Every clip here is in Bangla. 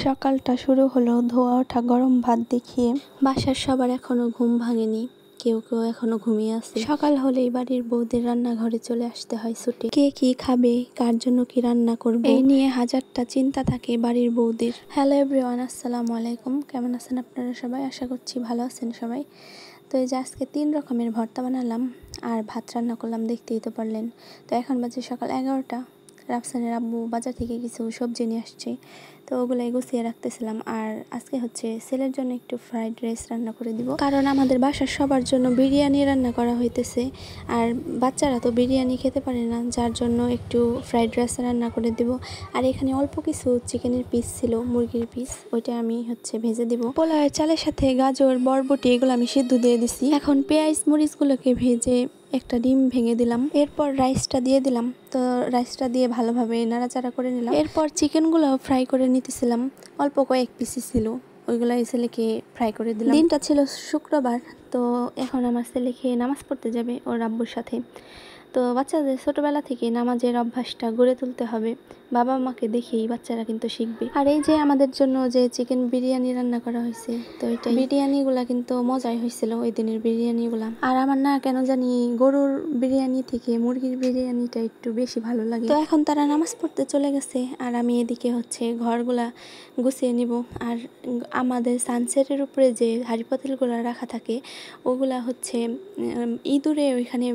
সকালটা শুরু হলো ধোয়া ওঠা গরম ভাত দেখিয়ে। বাসার সবার এখনো ঘুম ভাঙেনি, কেউ কেউ এখনো ঘুমিয়ে আছে। সকাল হলেই বাড়ির বউদের রান্নাঘরে চলে আসতে হয় ছুটে। কে কি খাবে, কার জন্য কি রান্না করবে, এই নিয়ে হাজারটা চিন্তা থাকে বাড়ির বউদের। হ্যালো এভরিওয়ান, আসসালামু আলাইকুম। কেমন আছেন আপনারা সবাই? আশা করছি ভালো আছেন সবাই। তো এই যে আজকে 3 রকমের ভর্তা বানালাম আর ভাত রান্না করলাম, দেখতেই তো পারলেন। তো এখন বাজে সকাল 11টা। রাফসানের আব্বু বাজার থেকে কিছু সবজি নিয়ে আসছে, তো ওগুলাই গুছিয়ে রাখতেছিলাম। আর আজকে হচ্ছে ছেলের জন্য একটু ফ্রাইড রাইস রান্না করে দিব, কারণ আমাদের বাসার সবার জন্য বিরিয়ানি রান্না করা হইতেছে। আর বাচ্চারা তো বিরিয়ানি খেতে পারে না, যার জন্য একটু ফ্রাইড রাইস রান্না করে দিব। আর এখানে অল্প কিছু চিকেনের পিস ছিল, মুরগির পিস, ওইটা আমি হচ্ছে ভেজে দিব। পোলাওয়ের চালের সাথে গাজর, বরবটি এগুলো আমি সিদ্ধ দিয়ে দিছি। এখন পেঁয়াজ মরিচগুলোকে ভেজে একটা ডিম ভেঙে দিলাম, এরপর রাইসটা দিয়ে দিলাম। তো রাইসটা দিয়ে ভালোভাবে নাড়াচাড়া করে নিলাম। এরপর চিকেনগুলো ফ্রাই করে নিতেছিলাম, অল্প কয়েক পিসি ছিল, ওইগুলো এই ছেলেকে ফ্রাই করে দিলাম। দিনটা ছিল শুক্রবার, তো এখন আমার ছেলেকে নামাজ পড়তে যাবে ওর আব্বুর সাথে। তো বাচ্চাদের ছোটবেলা থেকে নামাজের অভ্যাসটা গড়ে তুলতে হবে, বাবা মাকে দেখেই বাচ্চারা কিন্তু শিখবে। আর এই যে আমাদের জন্য যে চিকেন বিরিয়ানি রান্না করা হয়েছে, তো এটা বিরিয়ানিগুলা কিন্তু মজাই হয়েছিল ওই দিনের বিরিয়ানিগুলা। আর আমার না কেন জানি গরুর বিরিয়ানি থেকে মুরগির বিরিয়ানিটা একটু বেশি ভালো লাগে। তো এখন তারা নামাজ পড়তে চলে গেছে, আর আমি এদিকে হচ্ছে ঘরগুলা গুছিয়ে নিব। আর আমাদের সানসেটের উপরে যে হাঁড়ি পাতিলগুলো রাখা থাকে, ওগুলা হচ্ছে ইঁদুরে ওইখানে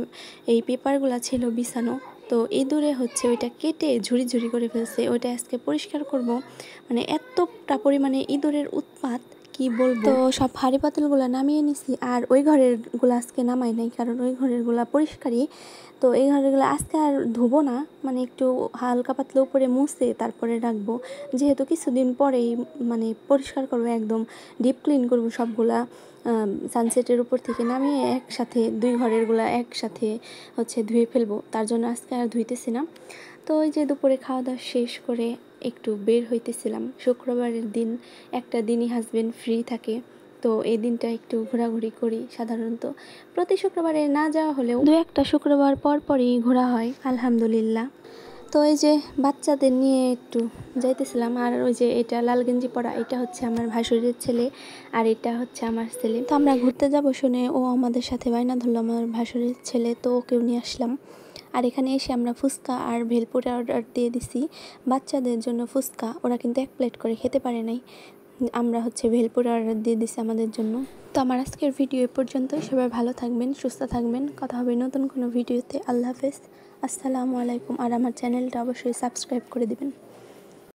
এই পেপারগুলা ছিল বিছানো, তো ইঁদুরে হচ্ছে ওইটা কেটে ঝুড়ি ঝুড়ি করে ফেলছে। ওইটা আজকে পরিষ্কার করব, মানে এতটা পরিমাণে ইঁদুরের উৎপাত কি বলবো। তো সব হাঁড়ি পাতিলগুলো নামিয়ে নিছি, আর ওই ঘরের গুলো আজকে নামাই নাই, কারণ ওই ঘরের গুলা পরিষ্কারই। তো এই ঘরেরগুলো আজকে আর ধুবো না, মানে একটু হালকা পাতলা উপরে মুছে তারপরে রাখবো, যেহেতু কিছুদিন পরেই মানে পরিষ্কার করবো, একদম ডিপ ক্লিন করবো সবগুলা। সানসেটের উপর থেকে নামিয়ে একসাথে 2 ঘরেরগুলা একসাথে হচ্ছে ধুয়ে ফেলবো, তার জন্য আজকে আর ধুইতেছি না। তো ওই যে দুপুরে খাওয়া দাওয়া শেষ করে একটু বের হইতেছিলাম। শুক্রবারের দিন একটা দিনই হাজবেন্ড ফ্রি থাকে, তো এই দিনটা একটু ঘোরাঘুরি করি। সাধারণত প্রতি শুক্রবারে না যাওয়া হলেও 2-1টা শুক্রবার পরই ঘোরা হয়, আলহামদুলিল্লাহ। তো এই যে বাচ্চাদের নিয়ে একটু যাইতেছিলাম। আর ওই যে এটা লাল গেঞ্জি পরা, এটা হচ্ছে আমার ভাসুরের ছেলে, আর এটা হচ্ছে আমার ছেলে। তো আমরা ঘুরতে যাব শুনে ও আমাদের সাথে বায়না ধরলো, আমার ভাসুরের ছেলে, তো ওকেও নিয়ে আসলাম। আর এখানে এসে আমরা ফুচকা আর ভেলপুরি অর্ডার দিয়ে দিছি বাচ্চাদের জন্য। ফুচকা ওরা কিন্তু 1 প্লেট করে খেতে পারে নাই, আমরা হচ্ছে ভেলপুরি অর্ডার দিয়ে দিছি আমাদের জন্য। তো আমার আজকের ভিডিও এ পর্যন্তই। সবাই ভালো থাকবেন, সুস্থ থাকবেন। কথা হবে নতুন কোনো ভিডিওতে। আল্লাহ হাফেজ, আসসালামু আলাইকুম। আর আমার চ্যানেলটা অবশ্যই সাবস্ক্রাইব করে দিবেন।